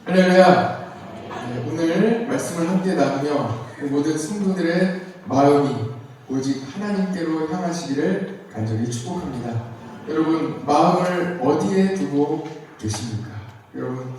할렐루야. 오늘 말씀을 함께 나누며 모든 성도들의 마음이 오직 하나님께로 향하시기를 간절히 축복합니다. 여러분, 마음을 어디에 두고 계십니까? 여러분,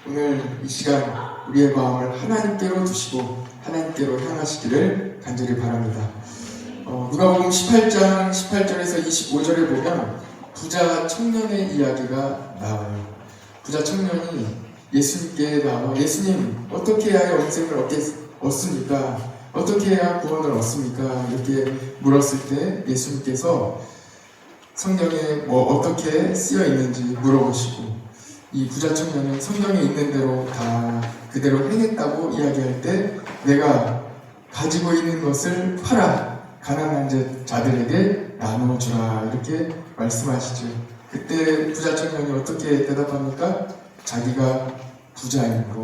오늘 이 시간 우리의 마음을 하나님께로 두시고 하나님께로 향하시기를 간절히 바랍니다. 누가복음 18장 18절에서 25절에 보면 부자 청년의 이야기가 나와요. 부자 청년이 예수님께 나와 예수님, 어떻게 해야 영생을 얻습니까? 어떻게 해야 구원을 얻습니까? 이렇게 물었을 때 예수님께서 성경에 어떻게 쓰여 있는지 물어보시고, 이 부자 청년은 성경에 있는 대로 다 그대로 행했다고 이야기할 때 내가 가지고 있는 것을 팔아 가난한 자들에게 나누어주라 이렇게 말씀하시죠. 그때 부자 청년이 어떻게 대답합니까? 자기가 부자이므로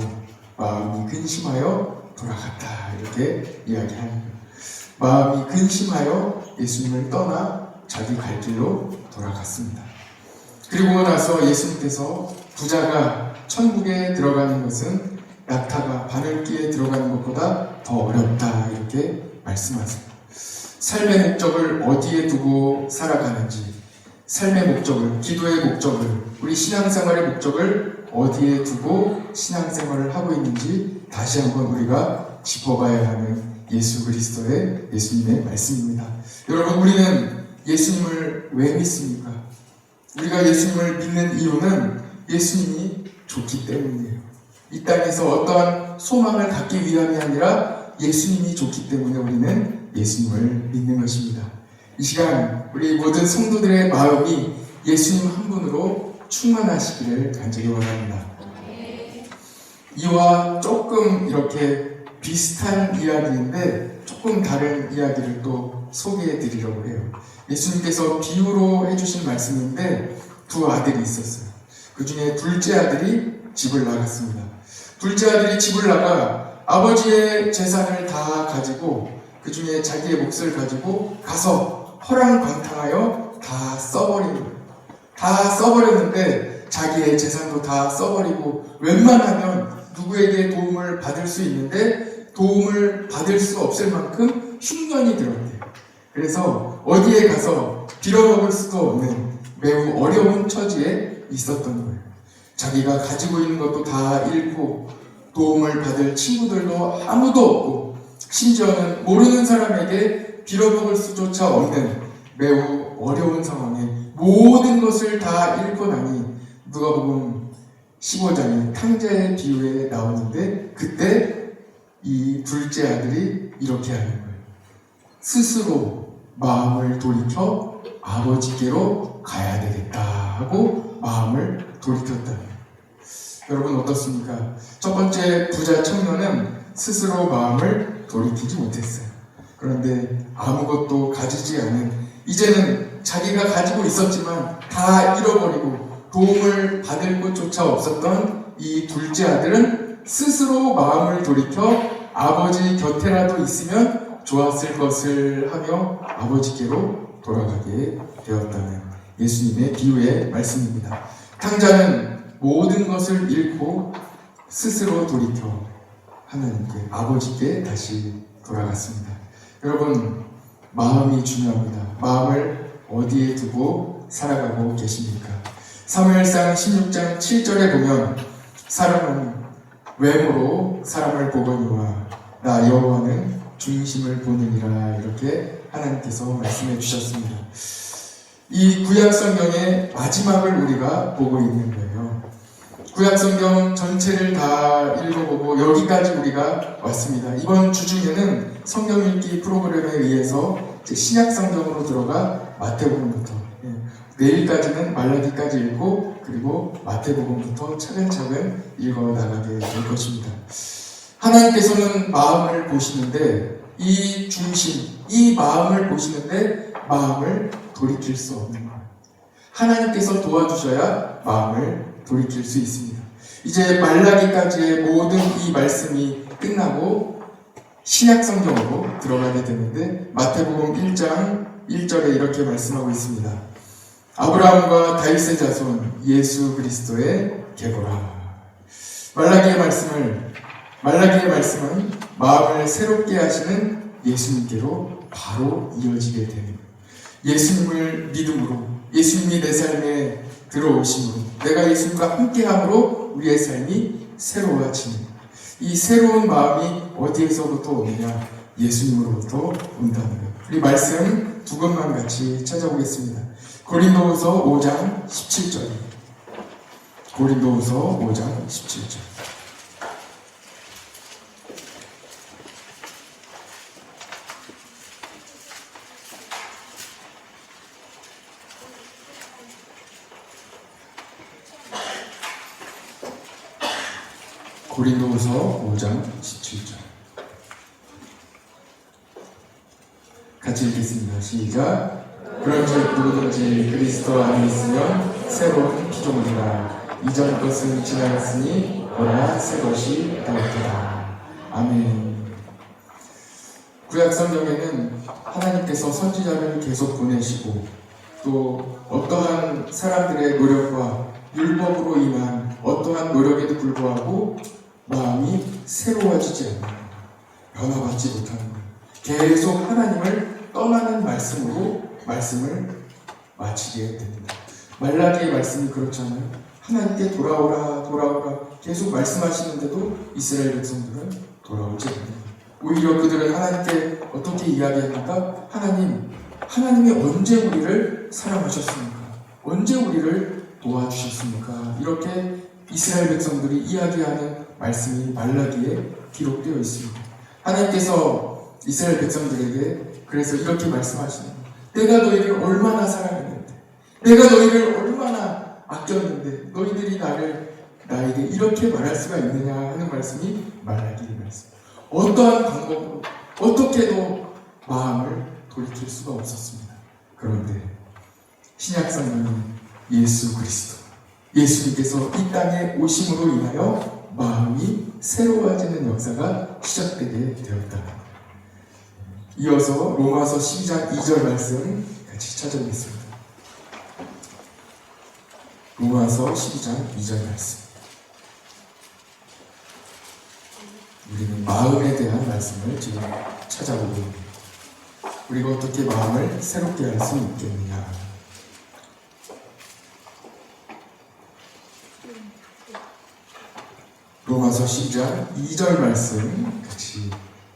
마음이 근심하여 돌아갔다 이렇게 이야기하는 거예요. 마음이 근심하여 예수님을 떠나 자기 갈 길로 돌아갔습니다. 그리고 나서 예수님께서 부자가 천국에 들어가는 것은 낙타가 바늘기에 들어가는 것보다 더 어렵다 이렇게 말씀하세요. 삶의 목적을 어디에 두고 살아가는지, 삶의 목적을, 기도의 목적을, 우리 신앙생활의 목적을 어디에 두고 신앙생활을 하고 있는지 다시 한번 우리가 짚어봐야 하는 예수 그리스도의 예수님의 말씀입니다. 여러분, 우리는 예수님을 왜 믿습니까? 우리가 예수님을 믿는 이유는 예수님이 좋기 때문이에요. 이 땅에서 어떠한 소망을 갖기 위함이 아니라 예수님이 좋기 때문에 우리는 예수님을 믿는 것입니다. 이 시간 우리 모든 성도들의 마음이 예수님 한 분으로 충만하시기를 간절히 원합니다. 이와 조금 이렇게 비슷한 이야기인데 조금 다른 이야기를 또 소개해 드리려고 해요. 예수님께서 비유로 해주신 말씀인데 두 아들이 있었어요. 그 중에 둘째 아들이 집을 나갔습니다. 둘째 아들이 집을 나가 아버지의 재산을 다 가지고 그 중에 자기의 몫을 가지고 가서 허랑방탕하여 다 써버린 거예요. 다 써버렸는데 자기의 재산도 다 써버리고 웬만하면 누구에게 도움을 받을 수 있는데 도움을 받을 수 없을 만큼 흉년이 들었대요. 그래서 어디에 가서 빌어먹을 수도 없는 매우 어려운 처지에 있었던 거예요. 자기가 가지고 있는 것도 다 잃고 도움을 받을 친구들도 아무도 없고 심지어는 모르는 사람에게 빌어먹을 수조차 없는 매우 어려운 상황에 모든 것을 다 잃고 나니 누가복음 15장에 탕자의 비유에 나오는데 그때 이 둘째 아들이 이렇게 하는 거예요. 스스로 마음을 돌이켜 아버지께로 가야 되겠다 하고 마음을 돌이켰다. 여러분 어떻습니까? 첫 번째 부자 청년은 스스로 마음을 돌이키지 못했어요. 그런데 아무것도 가지지 않은, 이제는 자기가 가지고 있었지만 다 잃어버리고 도움을 받을 곳조차 없었던 이 둘째 아들은 스스로 마음을 돌이켜 아버지 곁에라도 있으면 좋았을 것을 하며 아버지께로 돌아가게 되었다는 예수님의 비유의 말씀입니다. 탕자는 모든 것을 잃고 스스로 돌이켜 하나님께, 아버지께 다시 돌아갔습니다. 여러분, 마음이 중요합니다. 마음을 어디에 두고 살아가고 계십니까? 사무엘상 16장 7절에 보면 사람은 외모로 사람을 보거니와 나 여호와는 중심을 보느니라 이렇게 하나님께서 말씀해 주셨습니다. 이 구약성경의 마지막을 우리가 보고 있는 거예요. 구약성경 전체를 다 읽어보고 여기까지 우리가 왔습니다. 이번 주 중에는 성경 읽기 프로그램에 의해서 신약성경으로 들어가 마태복음부터, 내일까지는 말라기까지 읽고 그리고 마태복음부터 차근차근 읽어나가게 될 것입니다. 하나님께서는 마음을 보시는데 이 중심, 이 마음을 보시는데 마음을 돌이킬 수 없는 거예요. 하나님께서 도와주셔야 마음을 돌이킬 수 있습니다. 이제 말라기까지의 모든 이 말씀이 끝나고 신약성경으로 들어가게 되는데 마태복음 1장 1절에 이렇게 말씀하고 있습니다. 아브라함과 다윗의 자손 예수 그리스도의 계보라. 말라기의 말씀은 마음을 새롭게 하시는 예수님께로 바로 이어지게 되는 거예요. 예수님을 믿음으로, 예수님이 내 삶에 들어오심으로, 내가 예수님과 함께함으로 우리의 삶이 새로워지는 거예요. 이 새로운 마음이 어디에서부터 오느냐? 예수님으로부터 온다는 거예요. 우리 말씀 두 권만 같이 찾아보겠습니다. 고린도후서 5장 17절. 고린도후서 5장 17절. 고린도후서 5장 17절. 같이 읽겠습니다. 시작. 그런즉 누구든지 그리스도 안에 있으면 새로운 피조물이라. 이전 것은 지나갔으니 보라 새 것이 되었도다. 아멘. 구약 성경에는 하나님께서 선지자를 계속 보내시고 또 어떠한 사람들의 노력과 율법으로 인한 어떠한 노력에도 불구하고 마음이 새로워지지 않는, 변화받지 못하는 것, 계속 하나님을 떠나는 말씀으로 말씀을 마치게 됩니다. 말라기의 말씀이 그렇잖아요. 하나님께 돌아오라 계속 말씀하시는데도 이스라엘 백성들은 돌아오지 않는 거예요. 오히려 그들은 하나님께 어떻게 이야기합니까? 하나님이 언제 우리를 사랑하셨습니까? 언제 우리를 도와주셨습니까? 이렇게 이스라엘 백성들이 이야기하는 말씀이 말라기에 기록되어 있습니다. 하나님께서 이스라엘 백성들에게 그래서 이렇게 말씀하시는 거예요. 내가 너희를 얼마나 사랑했는데, 내가 너희를 얼마나 아꼈는데 너희들이 나에게 이렇게 말할 수가 있느냐 하는 말씀이 말라기의 말씀. 어떠한 방법으로 어떻게도 마음을 돌이킬 수가 없었습니다. 그런데 신약 성경은 예수 그리스도, 예수님께서 이 땅에 오심으로 인하여 마음이 새로워지는 역사가 시작되게 되었다. 이어서 로마서 12장 2절 말씀 같이 찾아보겠습니다. 로마서 12장 2절 말씀. 우리는 마음에 대한 말씀을 지금 찾아보고 있습니다. 우리가 어떻게 마음을 새롭게 할 수 있겠느냐? 로마서 12장 2절 말씀 같이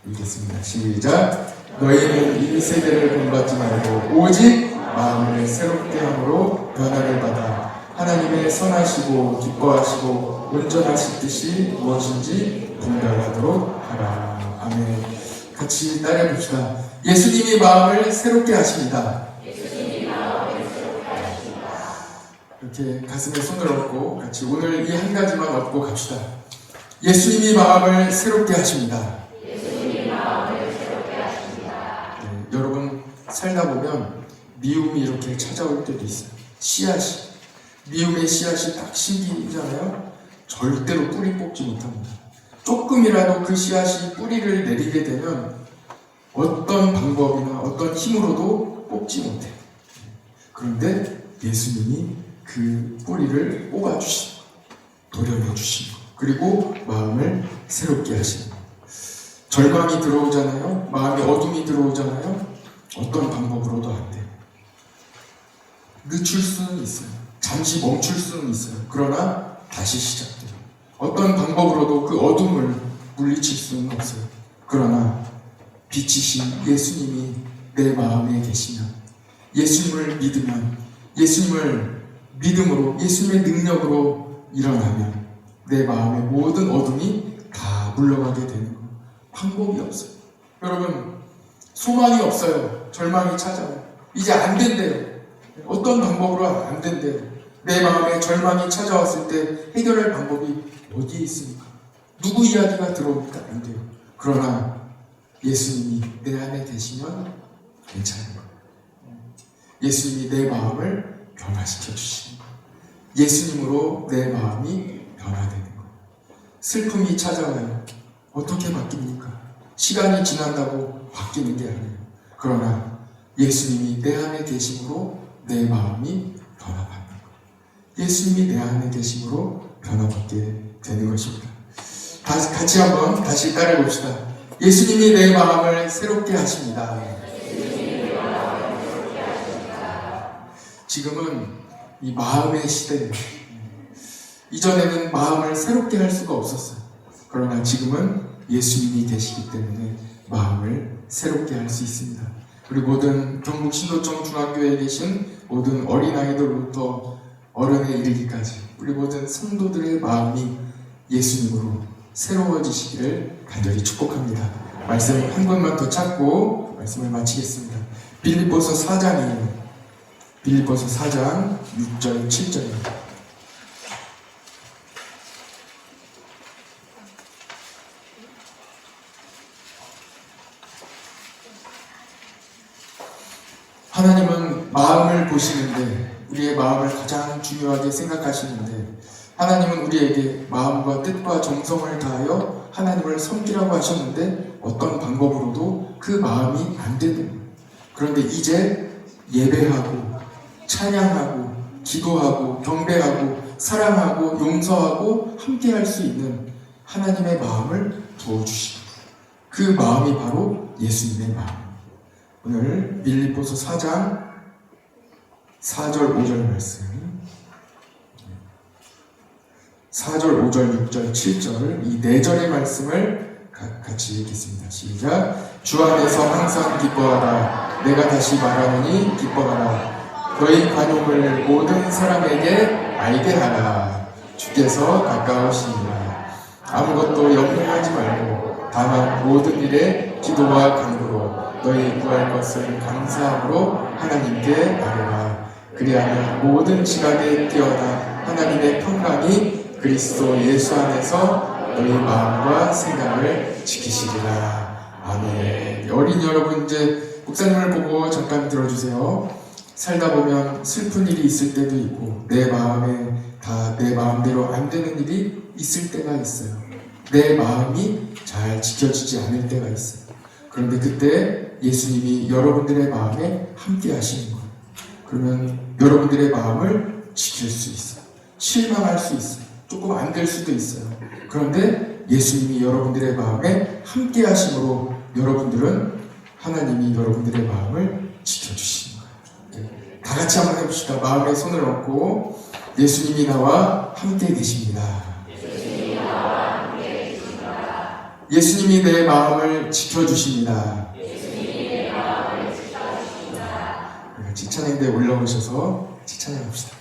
읽겠습니다. 시작. 너희는 이 세대를 본받지 말고 오직 마음을 새롭게 함으로 변화를 받아 하나님의 선하시고 기뻐하시고 온전하신 뜻이 무엇인지 분별하도록 하라. 아멘. 같이 따라해봅시다. 예수님이 마음을 새롭게 하십니다. 이렇게 가슴에 손을 얹고 같이 오늘 이 한 가지만 얹고 갑시다. 예수님이 마음을 새롭게 하십니다. 여러분 살다 보면 미움이 이렇게 찾아올 때도 있어요. 미움의 씨앗이 딱 심기잖아요. 절대로 뿌리 뽑지 못합니다. 조금이라도 그 씨앗이 뿌리를 내리게 되면 어떤 방법이나 어떤 힘으로도 뽑지 못해요. 그런데 예수님이 그 뿌리를 뽑아주시고 도려내주시고 그리고 마음을 새롭게 하시는 거예요. 절망이 들어오잖아요. 마음에 어둠이 들어오잖아요. 어떤 방법으로도 안 돼요. 늦출 수는 있어요. 잠시 멈출 수는 있어요. 그러나 다시 시작돼요. 어떤 방법으로도 그 어둠을 물리칠 수는 없어요. 그러나 빛이신 예수님이 내 마음에 계시면, 예수님을 믿으면, 예수님을 믿음으로, 예수님의 능력으로 일어나면 내 마음의 모든 어둠이 다 물러가게 되는 거예요. 방법이 없어요. 여러분, 소망이 없어요. 절망이 찾아와요. 이제 안 된대요. 어떤 방법으로 안 된대요. 내 마음에 절망이 찾아왔을 때 해결할 방법이 어디에 있습니까? 누구 이야기가 들어옵니까? 안 돼요. 그러나 예수님이 내 안에 계시면 괜찮은 거예요. 예수님이 내 마음을 변화시켜 주시는 거예요. 예수님으로 내 마음이 변화되는 거예요. 슬픔이 찾아와요. 어떻게 바뀝니까? 시간이 지난다고 바뀌는 게 아니에요. 그러나 예수님이 내 안에 계심으로 내 마음이 변화받는 거예요. 예수님이 내 안에 계심으로 변화받게 되는 것입니다. 같이 한번 다시 따라해봅시다. 예수님이 내 마음을 새롭게 하십니다. 지금은 이 마음의 시대예요. 이전에는 마음을 새롭게 할 수가 없었어요. 그러나 지금은 예수님이 계시기 때문에 마음을 새롭게 할 수 있습니다. 우리 모든 경북 신도청 중학교에 계신 모든 어린아이들부터 어른에 이르기까지 우리 모든 성도들의 마음이 예수님으로 새로워지시기를 간절히 축복합니다. 말씀 한 번만 더 찾고 말씀을 마치겠습니다. 빌립보서 4장이에요. 빌립보서 4장 6절 7절입니다. 하나님은 마음을 보시는데 우리의 마음을 가장 중요하게 생각하시는데 하나님은 우리에게 마음과 뜻과 정성을 다하여 하나님을 섬기라고 하셨는데 어떤 방법으로도 그 마음이 안 되는 거예요. 그런데 이제 예배하고 찬양하고 기도하고 경배하고 사랑하고 용서하고 함께 할 수 있는 하나님의 마음을 부어주시고 그 마음이 바로 예수님의 마음. 오늘 빌립보서 4장 4절 5절 말씀 4절 5절 6절 7절 이 4절의 말씀을 같이 읽겠습니다. 시작. 주 안에서 항상 기뻐하라. 내가 다시 말하노니 기뻐하라. 너희 관용을 모든 사람에게 알게 하라. 주께서 가까우시니라. 아무것도 염려하지 말고 다만 모든 일에 기도와 간구로 너희 구할 것을 감사함으로 하나님께 아뢰라. 그리하면 모든 지각에 뛰어나 하나님의 평강이 그리스도 예수 안에서 너희 마음과 생각을 지키시리라. 아멘. 어린 여러분 이제 목사님을 보고 잠깐 들어주세요. 살다 보면 슬픈 일이 있을 때도 있고 내 마음에 다 내 마음대로 안 되는 일이 있을 때가 있어요. 내 마음이 잘 지켜지지 않을 때가 있어요. 그런데 그때 예수님이 여러분들의 마음에 함께 하시는 거예요. 그러면 여러분들의 마음을 지킬 수 있어요. 실망할 수 있어요. 조금 안 될 수도 있어요. 그런데 예수님이 여러분들의 마음에 함께 하심으로 여러분들은 하나님이 여러분들의 마음을 지켜주시는 거예요. 다 같이 한번 해봅시다. 마음에 손을 얹고 예수님이 나와 함께 계십니다. 예수님이 내 마음을 지켜주십니다. 같이 찬양대에 올라오셔서 찬양합시다.